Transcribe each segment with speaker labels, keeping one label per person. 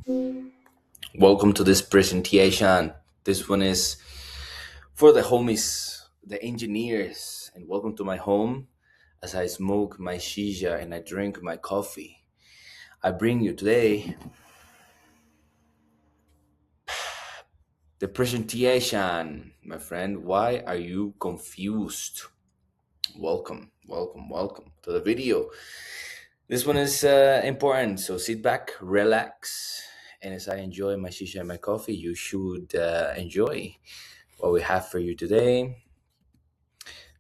Speaker 1: Welcome to this presentation. This one is for the homies, the engineers, and welcome to my home as I smoke my shisha and I drink my coffee. I bring you today the presentation, my friend. Why are you confused? Welcome to the video. This one is important, so sit back, relax, and as I enjoy my shisha and my coffee, you should enjoy what we have for you today.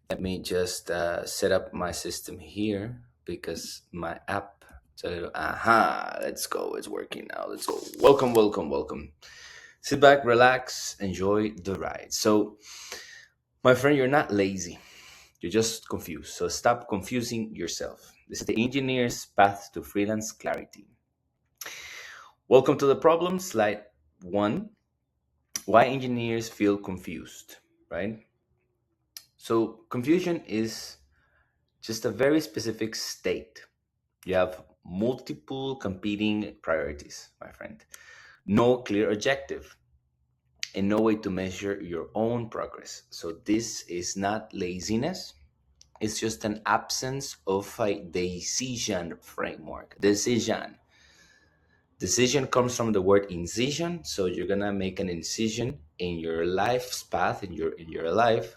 Speaker 1: Let me just set up my system here because my app. So, let's go. It's working now. Let's go. Welcome. Sit back, relax, enjoy the ride. So, my friend, you're not lazy. You're just confused. So, stop confusing yourself. This is the engineer's path to freelance clarity. Welcome to the problem. Slide one. Why engineers feel confused, right? So, confusion is just a very specific state. You have multiple competing priorities, my friend. No clear objective and no way to measure your own progress. So, this is not laziness, it's just an absence of a decision framework. Decision comes from the word incision. So, you're gonna make an incision in your life's path, in your life,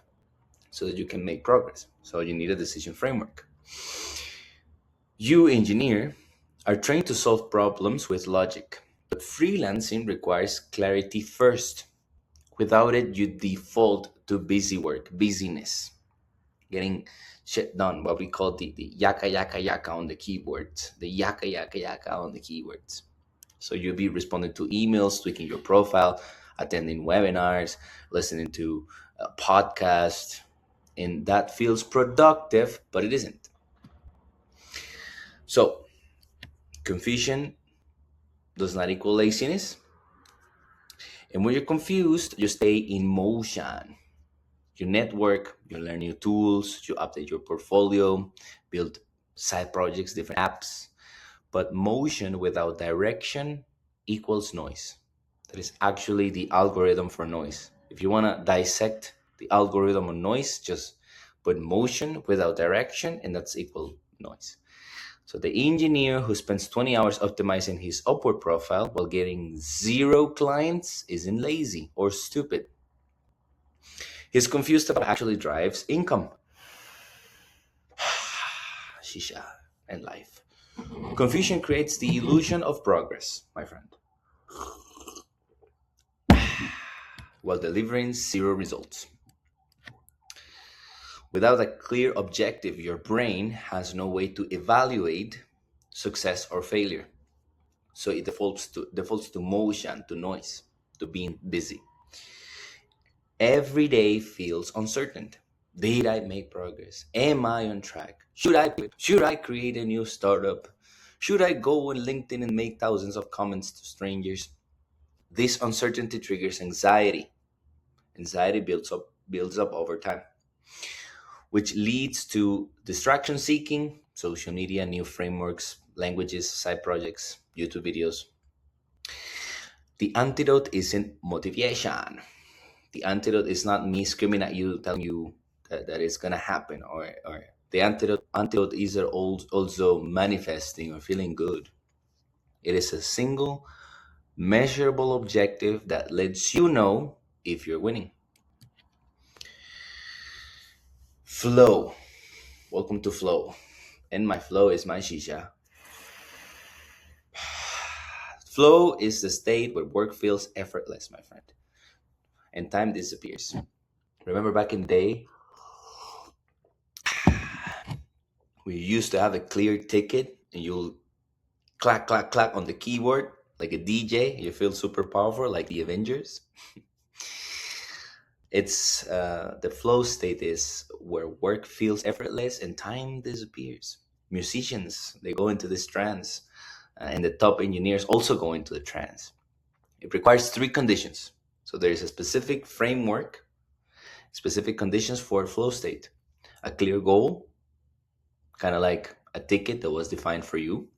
Speaker 1: so that you can make progress. So, you need a decision framework. You, engineer, are trained to solve problems with logic, but freelancing requires clarity first. Without it, you default to busy work, busyness, getting shit done, what we call the yaka yaka yaka on the keyboards, the yaka yaka yaka on the keywords. So you'll be responding to emails, tweaking your profile, attending webinars, listening to a podcast, and that feels productive, but it isn't. So confusion does not equal laziness. And when you're confused, you stay in motion. You network, you learn new tools, you update your portfolio, build side projects, different apps. But motion without direction equals noise. That is actually the algorithm for noise. If you want to dissect the algorithm of noise, just put motion without direction, and that's equal noise. So the engineer who spends 20 hours optimizing his Upwork profile while getting zero clients isn't lazy or stupid. He's confused about what actually drives income. Shisha and life. Confusion creates the illusion of progress, my friend, while delivering zero results. Without a clear objective, your brain has no way to evaluate success or failure. So it defaults to motion, to noise, to being busy. Every day feels uncertain. Did I make progress? Am I on track? Should I quit? Should I create a new startup? Should I go on LinkedIn and make thousands of comments to strangers? This uncertainty triggers anxiety. Anxiety builds up over time, which leads to distraction seeking, social media, new frameworks, languages, side projects, YouTube videos. The antidote isn't motivation. The antidote is not me screaming at you, telling you that it's gonna happen, or the antidote is also manifesting or feeling good. It is a single, measurable objective that lets you know if you're winning. Flow. Welcome to flow. And my flow is my shisha. Flow is the state where work feels effortless, my friend, and time disappears. Remember back in the day, we used to have a clear ticket and you'll clack, clack, clack on the keyboard like a DJ. You feel super powerful like the Avengers. It's the flow state is where work feels effortless and time disappears. Musicians, they go into this trance, and the top engineers also go into the trance. It requires three conditions. So there is a specific framework, specific conditions for flow state: a clear goal, kind of like a ticket that was defined for you.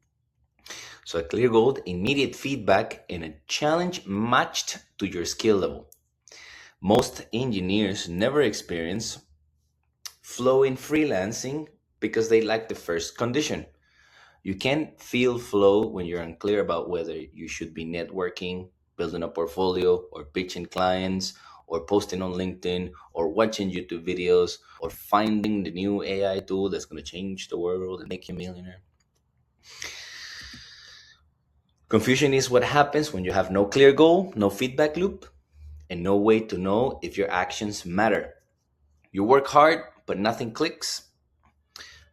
Speaker 1: So a clear goal, immediate feedback, and a challenge matched to your skill level. Most engineers never experience flow in freelancing because they lack the first condition. You can't feel flow when you're unclear about whether you should be networking, building a portfolio, or pitching clients, or posting on LinkedIn, or watching YouTube videos, or finding the new AI tool that's going to change the world and make you a millionaire. Confusion is what happens when you have no clear goal, no feedback loop, and no way to know if your actions matter. You work hard, but nothing clicks.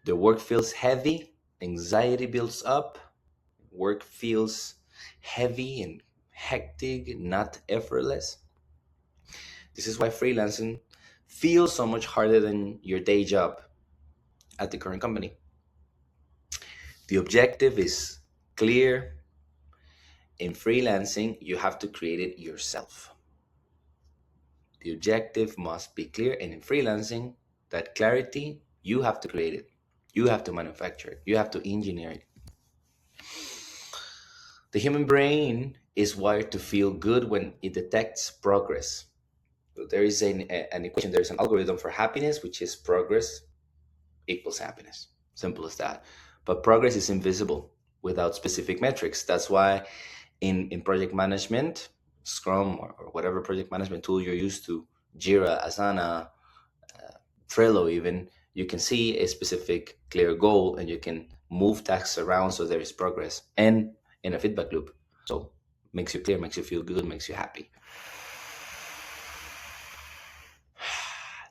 Speaker 1: The work feels heavy, anxiety builds up, work feels heavy and hectic, not effortless. This is why freelancing feels so much harder than your day job at the current company. The objective is clear. In freelancing, you have to create it yourself. The objective must be clear, and in freelancing, that clarity, you have to create it. You have to manufacture it. You have to engineer it. The human brain is wired to feel good when it detects progress. So there is an equation, there's an algorithm for happiness, which is progress equals happiness. Simple as that. But progress is invisible without specific metrics. That's why in project management, Scrum or whatever project management tool you're used to, Jira, Asana, Trello even, you can see a specific clear goal and you can move tasks around so there is progress and in a feedback loop. So makes you clear, makes you feel good, makes you happy.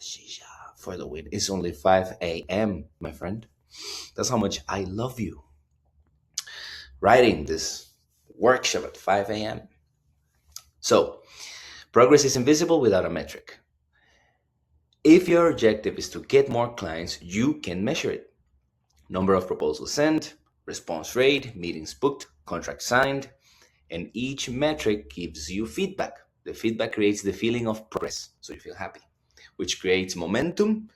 Speaker 1: Shisha for the win. It's only 5 a.m., my friend. That's how much I love you. Writing this workshop at 5 a.m. So, progress is invisible without a metric. If your objective is to get more clients, you can measure it. Number of proposals sent, response rate, meetings booked, contract signed, and each metric gives you feedback. The feedback creates the feeling of progress, so you feel happy, which creates momentum,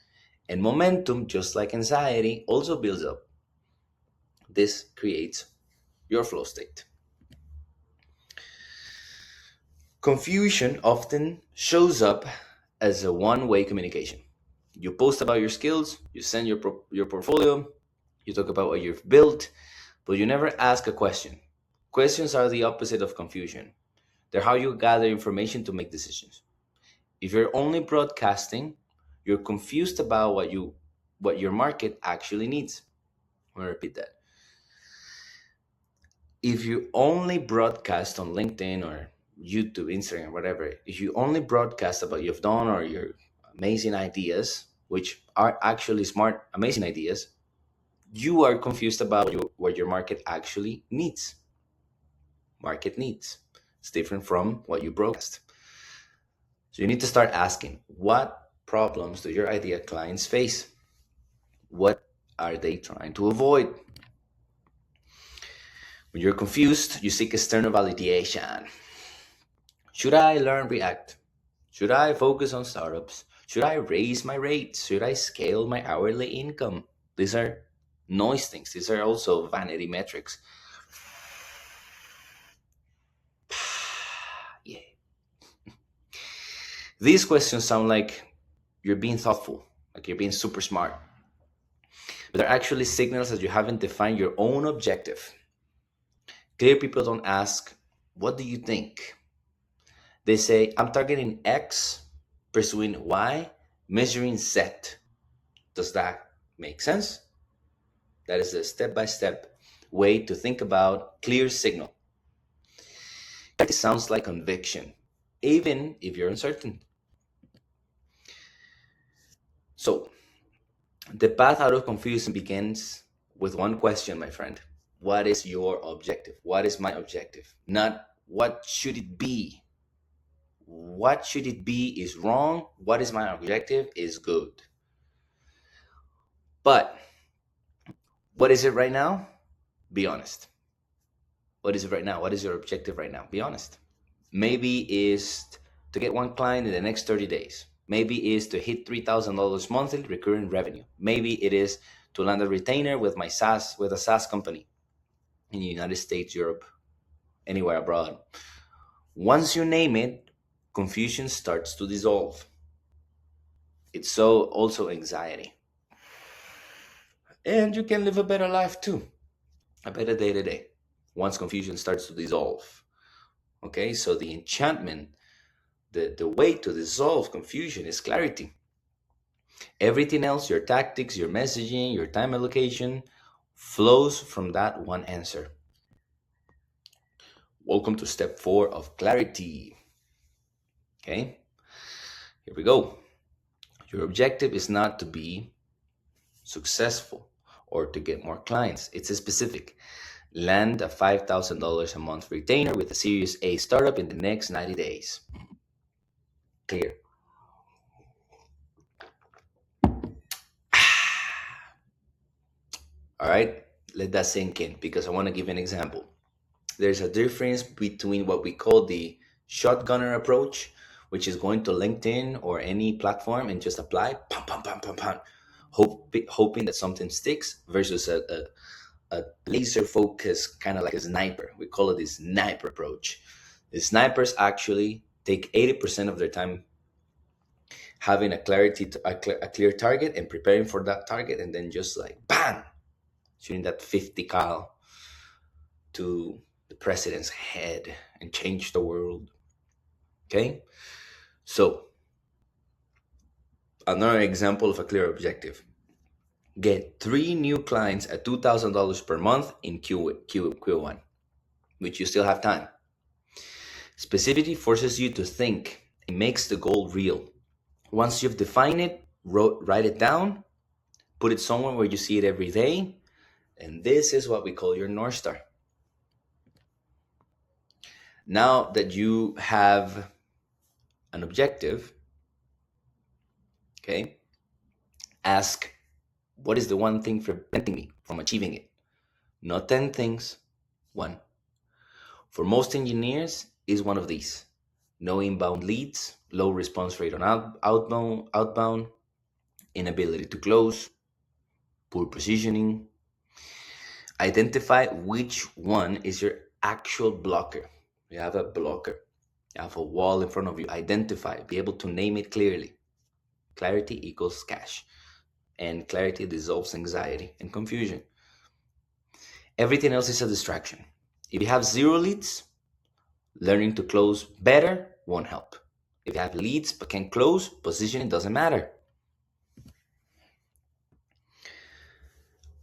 Speaker 1: and momentum, just like anxiety, also builds up. This creates your flow state. Confusion often shows up as a one-way communication. You post about your skills, you send your portfolio, you talk about what you've built, but you never ask a question. Questions are the opposite of confusion. They're how you gather information to make decisions. If you're only broadcasting, you're confused about what your market actually needs. I'm gonna repeat that. If you only broadcast on LinkedIn or YouTube, Instagram, whatever, if you only broadcast about you've done or your amazing ideas, which are actually smart, amazing ideas, you are confused about what your market actually needs. Market needs. It's different from what you broadcast. So you need to start asking, what problems do your idea clients face? What are they trying to avoid? When you're confused, you seek external validation. Should I learn React? Should I focus on startups? Should I raise my rates? Should I scale my hourly income? These are noise things. These are also vanity metrics. Yeah. These questions sound like you're being thoughtful, like you're being super smart. But they're actually signals that you haven't defined your own objective. Clear people don't ask, what do you think? They say, I'm targeting X, pursuing Y, measuring Z. Does that make sense? That is a step-by-step way to think about clear signal. It sounds like conviction, even if you're uncertain. So, the path out of confusion begins with one question, my friend. What is your objective? What is my objective? Not what should it be? What should it be is wrong. What is my objective is good. But what is it right now? Be honest. What is it right now? What is your objective right now? Be honest. Maybe is to get one client in the next 30 days. Maybe is to hit $3,000 monthly recurring revenue. Maybe it is to land a retainer with a SaaS company. in the United States, Europe, anywhere abroad. Once you name it, confusion starts to dissolve. It's so also anxiety. And you can live a better life too, a better day to day, once confusion starts to dissolve. Okay, so the enchantment, the way to dissolve confusion is clarity. Everything else, your tactics, your messaging, your time allocation, flows from that one answer. Welcome to step 4 of clarity. Okay, here we go. Your objective is not to be successful or to get more clients. It's a specific. Land a $5,000 a month retainer with a Series A startup in the next 90 days. Clear. All right, let that sink in because I want to give an example. There's a difference between what we call the shotgunner approach, which is going to LinkedIn or any platform and just apply, pam, pam, pam, pam, pam, hoping that something sticks, versus a laser focus, kind of like a sniper. We call it the sniper approach. The snipers actually take 80% of their time having a clarity to a clear target and preparing for that target, and then just like bam, shooting that 50 cal to the president's head and change the world. Okay, so another example of a clear objective: get 3 new clients at $2,000 per month in Q1, which you still have time. Specificity forces you to think and makes the goal real. Once you've defined it, write it down, put it somewhere where you see it every day, and this is what we call your North Star. Now that you have an objective, okay, ask, what is the one thing preventing me from achieving it? Not 10 things, one. For most engineers, is one of these: no inbound leads, low response rate on outbound, inability to close, poor positioning. Identify which one is your actual blocker. You have a blocker, you have a wall in front of you. Identify, be able to name it clearly. Clarity equals cash, and clarity dissolves anxiety and confusion. Everything else is a distraction. If you have 0 leads, learning to close better won't help. If you have leads but can't close, positioning doesn't matter.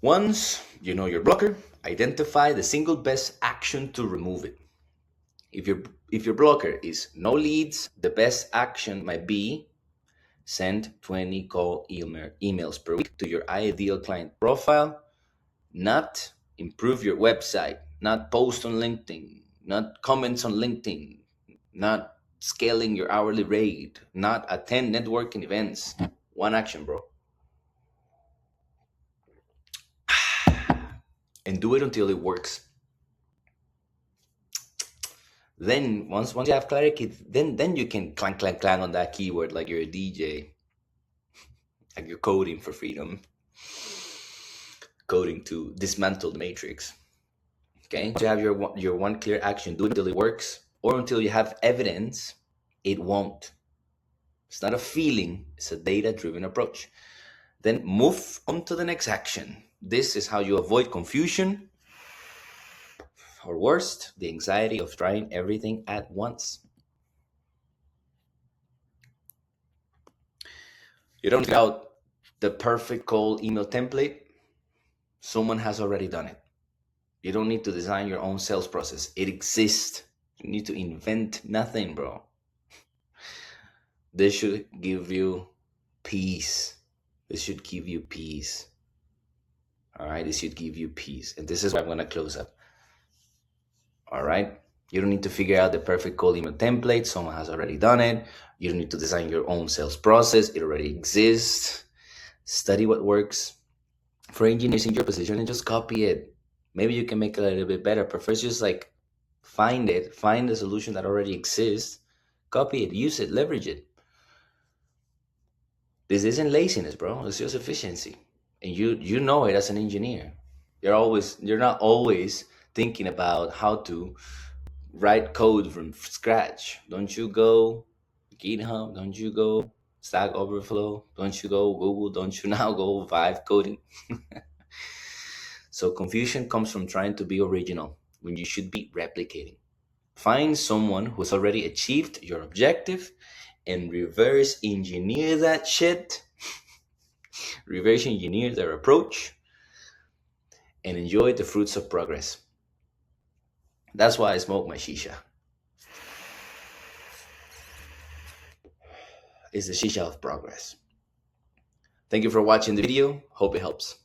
Speaker 1: Once you know your blocker, identify the single best action to remove it. If your blocker is no leads, the best action might be send 20 call emails per week to your ideal client profile, not improve your website, not post on LinkedIn, not comments on LinkedIn, not scaling your hourly rate, not attend networking events. One action, bro. And do it until it works. Then once you have clarity, then you can clang on that keyword like you're a DJ, like you're coding for freedom, coding to dismantle the matrix. Okay, to have your one clear action, do it until it works, or until you have evidence it won't. It's not a feeling, it's a data-driven approach. Then move on to the next action. This is how you avoid confusion, or worst, the anxiety of trying everything at once. You don't figure out the perfect cold email template. Someone has already done it. You don't need to design your own sales process. It exists. You need to invent nothing, bro. This should give you peace. This should give you peace. All right, this should give you peace. And this is where I'm going to close up. All right, you don't need to figure out the perfect cold email template. Someone has already done it. You don't need to design your own sales process. It already exists. Study what works for engineers in your position and just copy it. Maybe you can make it a little bit better, but first just like find the solution that already exists, copy it, use it, leverage it. This isn't laziness, bro. It's just efficiency. And you know it as an engineer. You're not always thinking about how to write code from scratch. Don't you go GitHub? Don't you go Stack Overflow? Don't you go Google? Don't you now go Vibe coding? So confusion comes from trying to be original when you should be replicating. Find someone who's already achieved your objective and reverse engineer that shit, reverse engineer their approach, and enjoy the fruits of progress. That's why I smoke my shisha. It's the shisha of progress. Thank you for watching the video. Hope it helps.